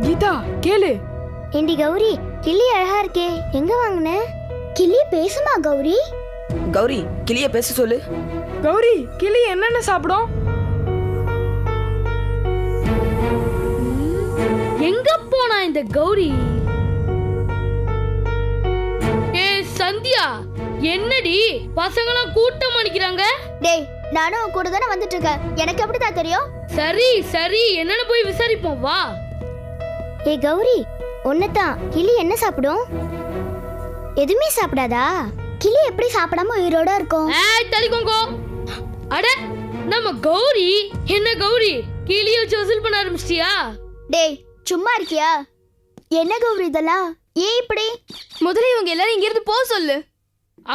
கீதா கேளு. ஏண்டி கௌரி, கிளி அழகா இருக்கே, எங்க வாங்குன? கிளி பேசுமா கௌரி? கௌரி, கிளிய பேச சொல்லு. கௌரி, கிளி என்னென்ன சாப்பிடும்? எங்க போனா இந்த கௌரி? ஏ சந்தியா, என்னடி பசங்களாம் கூட்டம் அடிக்கிறாங்க? டேய், நானும் கூட தானே வந்துட்டு இருக்கேன், எனக்கு எப்படிதான் தெரியும்? சரி சரி, என்னன்னு போய் விசாரிப்போம் வா. ஏ கௌரி, ஒன்னதான் கிளி என்ன சாப்பிடும்? எதுவுமே சாப்பிடாதா? கிளி எப்படி சாப்பிடாம உயிரோட இருக்கும்? ஏய் தலிகோங்கோ, அட நம்ம கௌரி. என்ன கௌரி, கிளிய வச்சு வசூல் பண்ண ஆரம்பிச்சிட்டியா? டேய் சும்மா இருக்கியா? என்ன கௌரி இதெல்லாம்? ஏன் இப்படி? முதல்ல இவங்க எல்லாரும் இங்க இருந்து போ சொல்லு.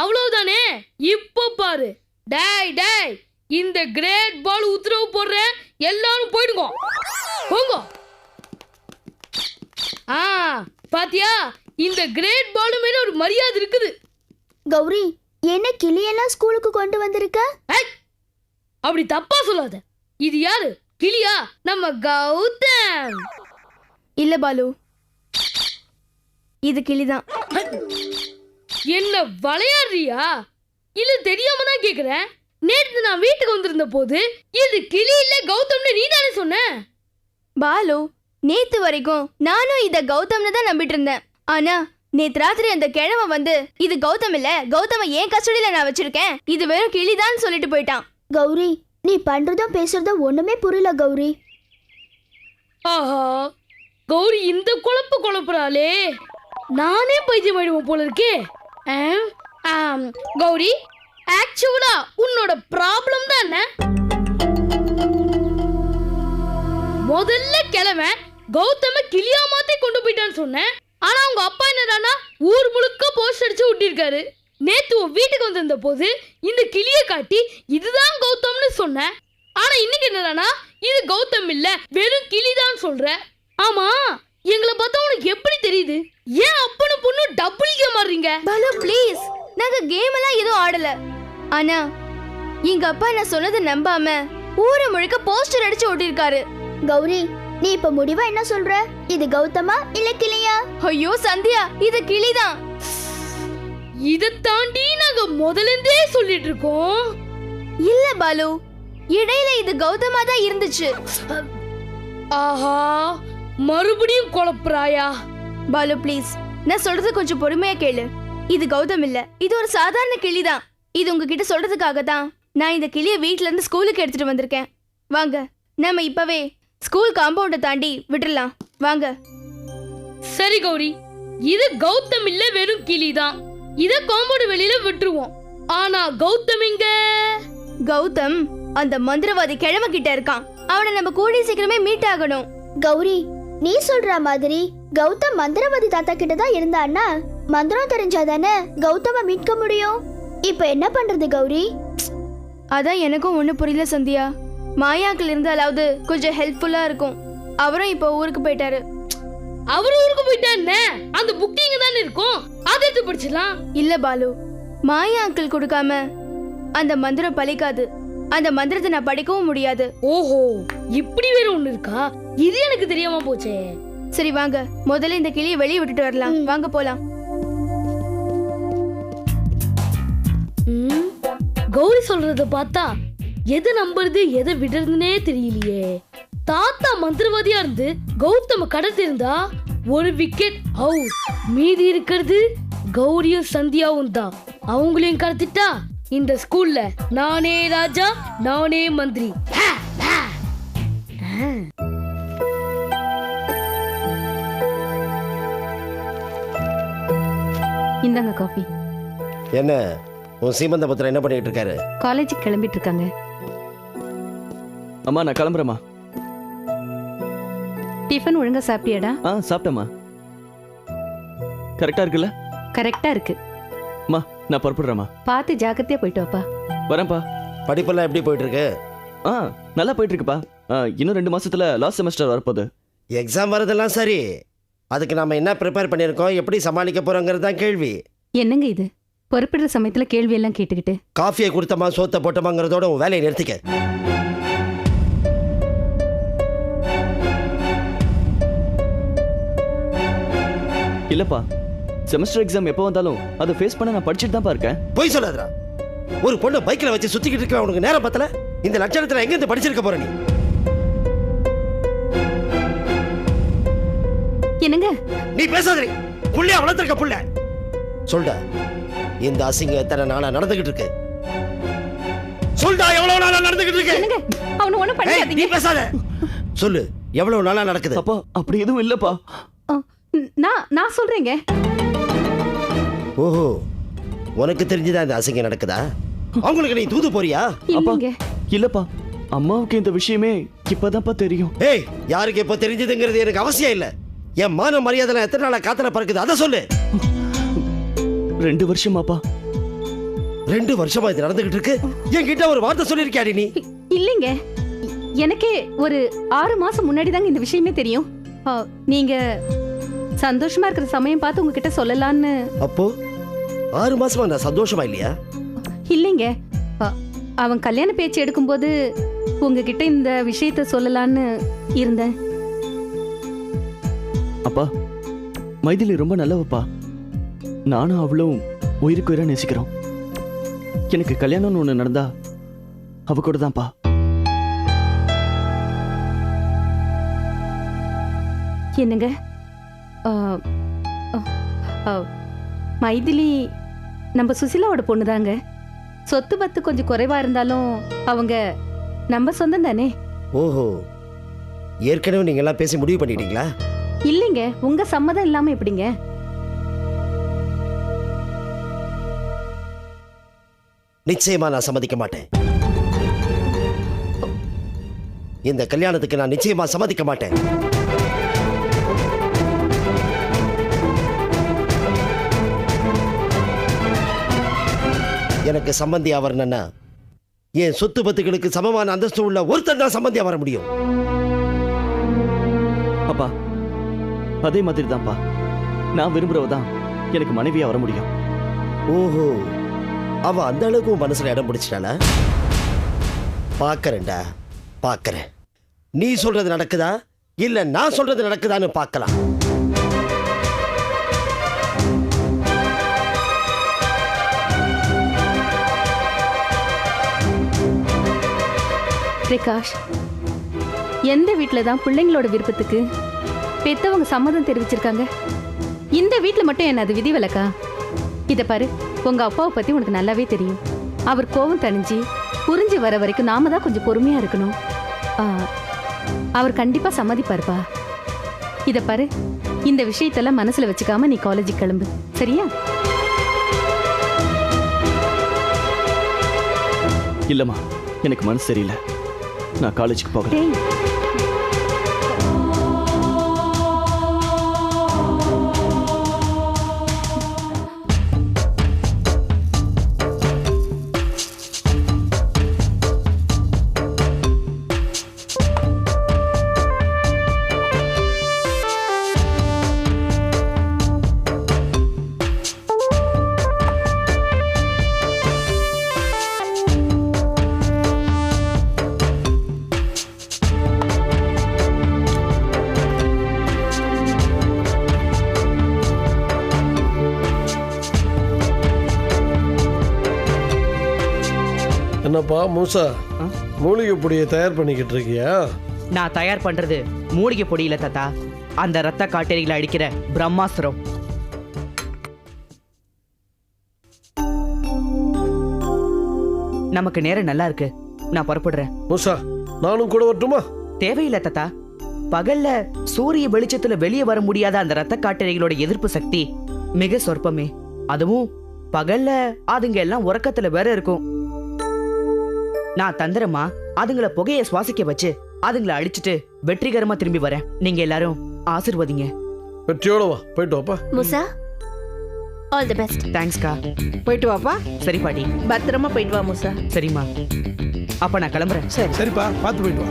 அவ்வளவுதானே, இப்போ பாரு. டேய் டேய், இந்த கிரேட் பால் உத்தரவு போடுறேன், எல்லாரும் போயிடுங்க போங்க. பாத்தியா, இந்த கிரேட் பால் மேல ஒரு மரியாதை இருக்குது. கௌரி, என்ன கிளியெல்லாம் ஸ்கூலுக்கு கொண்டு வந்திருக்க? அப்படி தப்பா சொல்லாத. இது யாரு? கிளியா? நம்ம கௌதம். இல்ல பாலு, இது கிளிதான். என்ன விளையாடுறியா? இல்ல தெரியாம தான் கேக்குறேன். நேற்று நான் வீட்டுக்கு வந்திருந்த போது இது கிளி இல்ல கௌதம்னு நீ தானே சொன்ன. பாலு, நேத்து வரைக்கும் நானும் இத கௌதம்னு தான் நம்பிட்டு இருந்தேன். ஆனா நேத்து ராத்திரி அந்த கிழமை வந்து இது கௌதம் இல்ல, கௌதம ஏன் கஸ்டடியில நான் வச்சிருக்கேன், இது வெறும் கிளிதான் சொல்லிட்டு போயிட்டான். கௌரி, நீ பண்றதும் பேசுறதும் ஒண்ணுமே புரியல கௌரி. ஆஹா, கௌரி இந்த குழப்புறாளே, நானே பைத்தியம் ஆயிடுவோம் போல இருக்கே. கௌரி, ஆக்சுவலா உன்னோட ப்ராப்ளம் தான் என்ன? முதல்ல கிழமை கௌதம கிளியா மாத்தி கொண்டு போயிட்டான்னு சொன்னேன். ஆனா அவங்க அப்பா என்னடானா ஊர் முழுக்க போஸ்ட் அடிச்சு விட்டிருக்காரு. நேத்து உன் வீட்டுக்கு வந்திருந்த போது இந்த கிளிய காட்டி இதுதான் கௌதம்னு சொன்னேன். ஆனா இன்னைக்கு என்னடானா இது கௌதம் இல்ல, வெறும் கிளிதான் சொல்ற. ஆமா, எங்களை பார்த்தா உனக்கு எப்படி தெரியுது? ஏன் அப்பனு பொண்ணு டபுள் கேம் ஆடுறீங்க? பாலு ப்ளீஸ், நாங்க கேம் எல்லாம் எதுவும் ஆடல. ஆனா எங்க அப்பா நான் சொன்னதை நம்பாம ஊரை முழுக்க போஸ்டர் அடிச்சு ஓட்டிருக்காரு. கௌரி, நீ இப்ப முடிவா என்ன சொல்ற? இது கௌதமா இல்ல கிளியா? ஐயோ சந்தியா, இது கிளிதான். இத தாண்டி நாங்க முதல்ல சொல்லிட்டு இருக்கோம். இல்ல பாலு, இடையில இது கௌதமா தான் இருந்துச்சு. ஆஹா, மறுபடியும் குழப்புறாயா? பாலு ப்ளீஸ், நான் சொல்றது கொஞ்சம் பொறுமையா கேளு. இது கௌதம் இல்ல, இது ஒரு சாதாரண கிளிதான். இது உங்ககிட்ட சொல்றதுக்காக தான் நான் இந்த கிளிய வீட்ல இருந்து ஸ்கூலுக்கு எடுத்துட்டு வந்திருக்கேன். வாங்க, நம்ம இப்பவே ஸ்கூல் காம்பவுண்ட தாண்டி விட்டுறலாம் வாங்க. சரி கௌரி, இது கௌதம் இல்ல, வெறும் கிளிதான். இத காம்பவுண்ட் வெளியில விட்டுருவோம். ஆனா கௌதம் எங்க? கௌதம் அந்த மந்திரவாதி கிழமை கிட்ட இருக்கான். அவனை நம்ம கூடி சீக்கிரமே மீட் ஆகணும். கௌரி, நீ சொல்ற மாதிரி கௌதம் மந்திரவாதி தாத்தா கிட்ட தான் இருந்தான்னா மந்திரம் தெரிஞ்சாதானே கௌதம மீட்க முடியும். இப்ப என்ன பண்றது கௌரி? அதான் எனக்கும் ஒண்ணு புரியல சந்தியா. மாயாக்கள் இருந்தாலாவது கொஞ்சம் ஹெல்ப்ஃபுல்லா இருக்கும். அவரும் இப்போ ஊருக்கு போயிட்டாரு. அவரு ஊருக்கு போயிட்டானே, அந்த புக்கிங் தானே இருக்கும், அதை எடுத்து படிச்சலாம். இல்ல பாலு, மாயா அங்கிள் கொடுக்காம அந்த மந்திரம் பலிக்காது. அந்த மந்திரத்தை நான் படிக்கவும் முடியாது. ஓஹோ, இப்படி வேற ஒண்ணு இருக்கா? இது எனக்கு தெரியாம போச்சே. சரி வாங்க, முதல்ல இந்த கிளியை வெளியே விட்டுட்டு வரலாம். வாங்க போலாம். கௌரி சொல்றத பார்த்தா எது நம்புறது எதை விடுறதுன்னே தெரியலையே. தாத்தா மந்திரவாதியா இருந்து கௌதம கடத்திருந்தா ஒரு விக்கெட் அவுட். மீதி இருக்கிறது கௌரியும் சந்தியாவும் தான். அவங்களையும் கடத்திட்டா இந்த ஸ்கூல்ல நானே ராஜா, நானே மந்திரி. இந்தாங்க காஃபி. என்ன உன் சீமந்தபுத்திரன் என்ன பண்ணிட்டு இருக்காரு? காலேஜுக்கு கிளம்பிட்டு இருக்காங்க. அம்மா நான் கிளம்புறேம்மா. டிஃபன் ஒழுங்கா சாப்பிட்டியாடா? சாப்பிட்டேம்மா. கரெக்டா இருக்குல்ல? கரெக்டா இருக்கு. அம்மா நான் புறப்படுறேம்மா. பார்த்து ஜாக்கிரதையா போயிட்டு வாப்பா. வரேன்ப்பா. படிப்பெல்லாம் எப்படி போயிட்டு இருக்கு? நல்லா போயிட்டு இருக்குப்பா. இன்னும் 2 மாசத்துல லாஸ்ட் செமஸ்டர் வரப்போகுது. எக்ஸாம் வரதெல்லாம் சரி, அதுக்கு நாம என்ன ப்ரிப்பேர் பண்ணியிருக்கோம், எப்படி சமாளிக்க போறோங்கிறது தான் கேள்வி. என்னங்க இது, பொறுப்பிடுற சமயத்துல கேள்வி எல்லாம் கேட்டுக்கிட்டு? காஃபியை கொடுத்தமா சோத்தை போட்டமாங்கிறதோட உன் வேலையை நிறுத்திக்க. இல்லப்பா, செமஸ்டர் எக்ஸாம் எப்போ வந்தாலும் அதை ஃபேஸ் பண்ண நான் படிச்சுட்டு தான்ப்பா இருக்கேன். போய் சொல்லாதடா. ஒரு பொண்ணை பைக்கில் வச்சு சுத்திக்கிட்டு இருக்க உனக்கு நேரம் பத்தல? இந்த லட்சணத்துல எங்க இருந்து படிச்சிருக்க போற நீ? என்னங்க நீ பேசாதே. புள்ளைய வளர்த்திருக்க புள்ள. சொல்டா, இந்த அசிங்கம் எத்தனை நாளா நடந்துகிட்டு இருக்கு? சொல்டா, எவ்வளவு நாளா நடந்துகிட்டு இருக்கு? என்னங்க அவன ஒண்ணு நீ பண்ணாதீங்க. பேசாத. சொல்லு, எவ்வளவு நாளா நடக்குது? அப்பா அப்படி எதுவும் இல்லப்பா. நான் சொல்றேங்க. ஓஹோ, உனக்கு தெரிஞ்சுதான் இந்த அசிங்கம் நடக்குதா? அவங்களுக்கு நீ தூது போறியா? அப்பா இல்லங்க. இல்லப்பா, அம்மாவுக்கு இந்த விஷயமே இப்பதான்ப்பா தெரியும். ஏய், யாருக்கு இப்ப தெரிஞ்சதுங்கிறது எனக்கு அவசியம் இல்ல. என் மான மரியாதை எத்தனை நாளா காத்துல பறக்குது, அதை சொல்லு. 2 வருஷமாப்பா. 2 வருஷமா இது நடந்துகிட்டு இருக்கு. என்கிட்ட ஒரு வார்த்தை சொல்லிருக்கியாடி நீ? இல்லங்க, எனக்கே ஒரு 6 மாசம் முன்னாடி தாங்க இந்த விஷயமே தெரியும். நீங்க சந்தோஷமா இருக்கிற சமயம் பார்த்து உங்ககிட்ட சொல்லலான்னு. அப்போ 6 மாசமா நான் சந்தோஷமா இல்லையா? இல்லைங்க, அவன் கல்யாண பேச்சு எடுக்கும்போது உங்ககிட்ட இந்த விஷயத்த சொல்லலான்னு இருந்தேன். அப்பா, மைதிலி ரொம்ப நல்லவப்பா. நானும் அவளும் உயிருக்கு உயிரா நேசிக்கிறோம். எனக்கு கல்யாணம்னு ஒண்ணு நடந்தா அவ கூட தான்ப்பா. என்னங்க, மைதிலி நம்ம சுசிலாவோட பொண்ணுதாங்க. சொத்து பத்து கொஞ்சம் குறைவா இருந்தாலும் அவங்க நம்ம சொந்தம் தானே. ஓஹோ, ஏற்கனவே நீங்க எல்லாம் பேசி முடிவு பண்ணிட்டீங்களா? இல்லைங்க, உங்க சம்மதம் இல்லாம எப்படிங்க? நிச்சயமா நான் சம்மதிக்க மாட்டேன். இந்த கல்யாணத்துக்கு நான் நிச்சயமா சம்மதிக்க மாட்டேன். எனக்கு சம்பந்தியா வரணும்னா என் சொத்து பத்துகளுக்கு சமமான அந்தஸ்து உள்ள ஒருத்தர் தான் சம்பந்தியா வர முடியும். அப்பா, அதே மாதிரி தான்ப்பா. நான் விரும்புறவதான் எனக்கு மனைவியா வர முடியும். ஓஹோ, அவ அந்த அளவுக்கு உன் மனசுல இடம் பிடிச்சிட்டாளா? பாக்கறேன்டா, பாக்கறேன். நீ சொல்றது நடக்குதா இல்ல நான் சொல்றது நடக்குதான்னு பார்க்கலாம். பிரகாஷ், எந்த வீட்டில் தான் பிள்ளைங்களோட விருப்பத்துக்கு பெத்தவங்க சம்மதம் தெரிவிச்சிருக்காங்க? இந்த வீட்டில் மட்டும் என்ன அது விதிவிலக்கா? இதை பாரு, உங்க அப்பாவை பத்தி உனக்கு நல்லாவே தெரியும். அவர் கோபம் தணிஞ்சு புரிஞ்சு வர வரைக்கும் நாம தான் கொஞ்சம் பொறுமையா இருக்கணும். அவர் கண்டிப்பா சம்மதிப்பாருப்பா. இதை பாரு, இந்த விஷயத்தெல்லாம் மனசுல வச்சுக்காம நீ காலேஜுக்கு கிளம்பு, சரியா? இல்லம்மா, எனக்கு மனசு சரியில்லை. நான் காலேஜுக்கு போகிறேன். என்னப்பா மூசா, மூலிகை பொடியை தயார் பண்ணிக்கிட்டு இருக்கியா? நான் தயார் பண்றது மூலிகை பொடி இல்ல தாத்தா, அந்த ரத்த காட்டேரிகளை அடிக்கிற பிரம்மாஸ்திரம். நமக்கு நேரம் நல்லா இருக்கு, நான் புறப்படுறேன். மூசா, நானும் கூட வரட்டுமா? தேவையில்லை தாத்தா. பகல்ல சூரிய வெளிச்சத்துல வெளியே வர முடியாத அந்த ரத்த காட்டேரிகளோட எதிர்ப்பு சக்தி மிக சொற்பமே. அதுவும் பகல்ல அதுங்க எல்லாம் உறக்கத்துல வேற இருக்கும். நான் தந்திரமா அதுங்கள புகையை சுவாசிக்க வச்சு அதுங்கள அழிச்சிட்டு வெற்றிகரமா திரும்பி வரேன். நீங்க எல்லாரும் ஆசீர்வதிங்க. வெற்றியோட வா, போயிட்டு வாப்பா. Musa, all the best. தேங்க்ஸ்க்கா. போயிட்டு வாப்பா. சரி பாட்டி. பத்திரமா போயிட்டு வா முசா. சரிம்மா. அப்ப நான் கிளம்புறேன். சரி. சரிப்பா, பார்த்து போயிட்டு வா.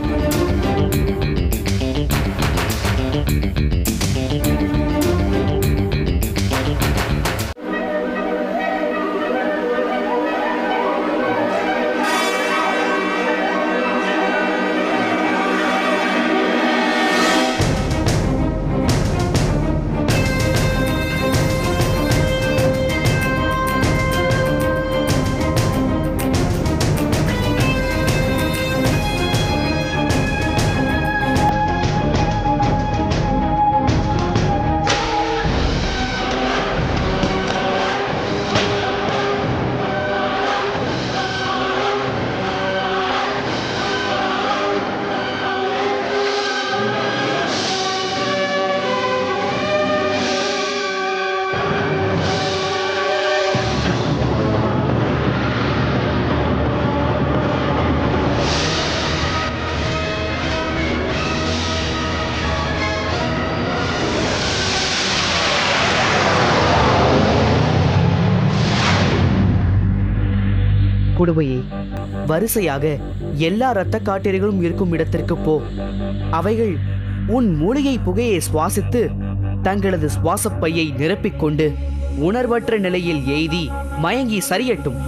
குடுவையே, வரிசையாக எல்லா இரத்த காட்டேரிகளும் இருக்கும் இடத்திற்கு போ. அவைகள் உன் மூலிகை புகையை சுவாசித்து தங்களது சுவாசப் பையை நிரப்பிக்கொண்டு உணர்வற்ற நிலையில் எய்தி மயங்கி சரியட்டும்.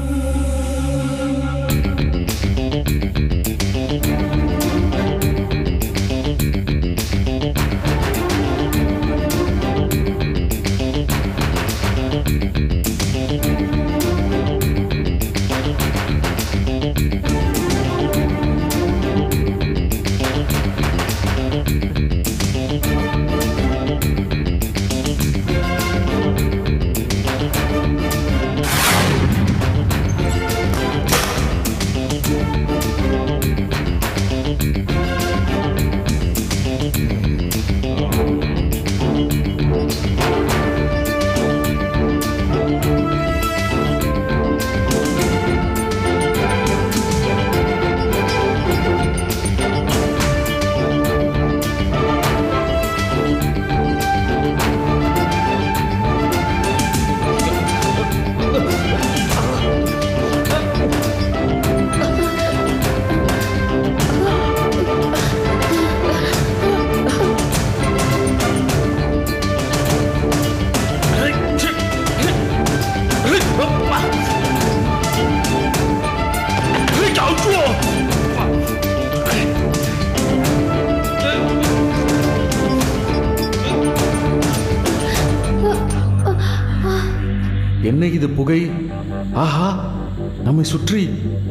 என்ன இது புகை? ஆஹா, நம்மை சுற்றி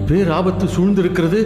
பேராபத்து சூழ்ந்திருக்கிறது.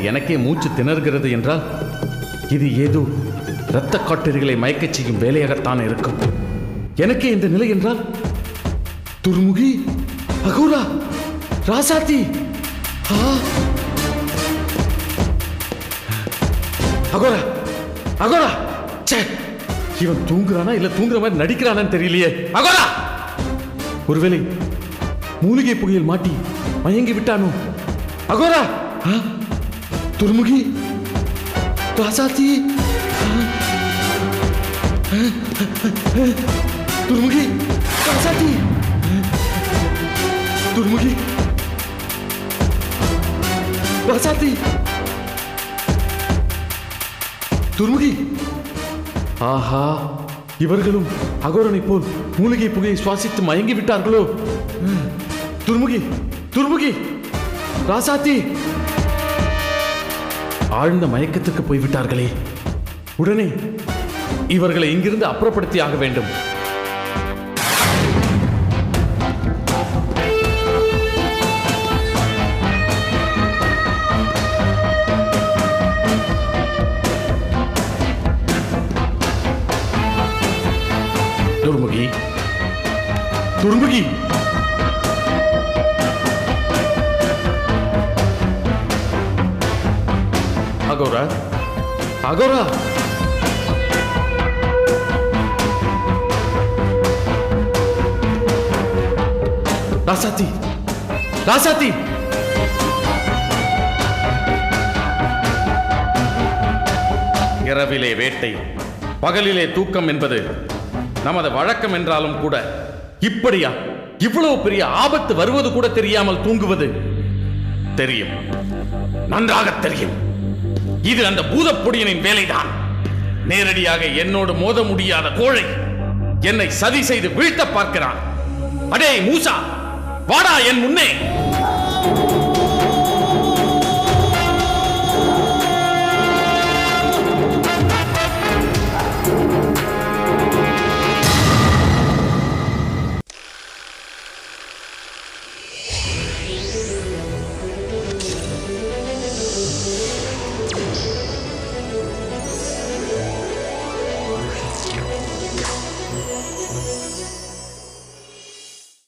எனக்கே மூச்சு திணறுகிறது என்றால் இது ஏதோ இரத்த காட்டேரிகளை மயக்கச் செய்யும் வேலையாகத்தான் இருக்கும். எனக்கே இந்த நிலை என்றால் துர்முகி, அகோரா, ராசாத்தி, அகோரா, அகோரா, இவன் தூங்குறானா இல்ல தூங்குற மாதிரி நடிக்கிறானான்னு தெரியலையே. அகோரா, ஒருவேளை மூலிகை புகையில் மாட்டி மயங்கி விட்டானோ? அகோரா, துர்முகி, ராசாத்தி, துர்முகி ராசாத்தி துர்முகி ராசாத்தி துர்முகி ஆஹா இவர்களும் அகோரனை போல் மூலிகை புகையை சுவாசித்து மயங்கி விட்டார்களோ துர்முகி துர்முகி ராசாத்தி ஆழ்ந்த மயக்கத்துக்கு போய்விட்டார்களே உடனே இவர்களை இங்கிருந்து அப்புறப்படுத்தி ஆக வேண்டும் துர்முகி துர்முகி அகோரா அகோரா ராசாத்தி ராசாத்தி இரவிலே வேட்டை பகலிலே தூக்கம் என்பது நமது வழக்கம் என்றாலும் கூட இப்படியா இவ்வளவு பெரிய ஆபத்து வருவது கூட தெரியாமல் தூங்குவது தெரியும், நன்றாக தெரியும். இது அந்த பூதப்பொடியனின் வேலைதான். நேரடியாக என்னோடு மோத முடியாத கோழை என்னை சதி செய்து வீழ்த்த பார்க்கிறான். அடே மூசா, வாடா என் முன்னே.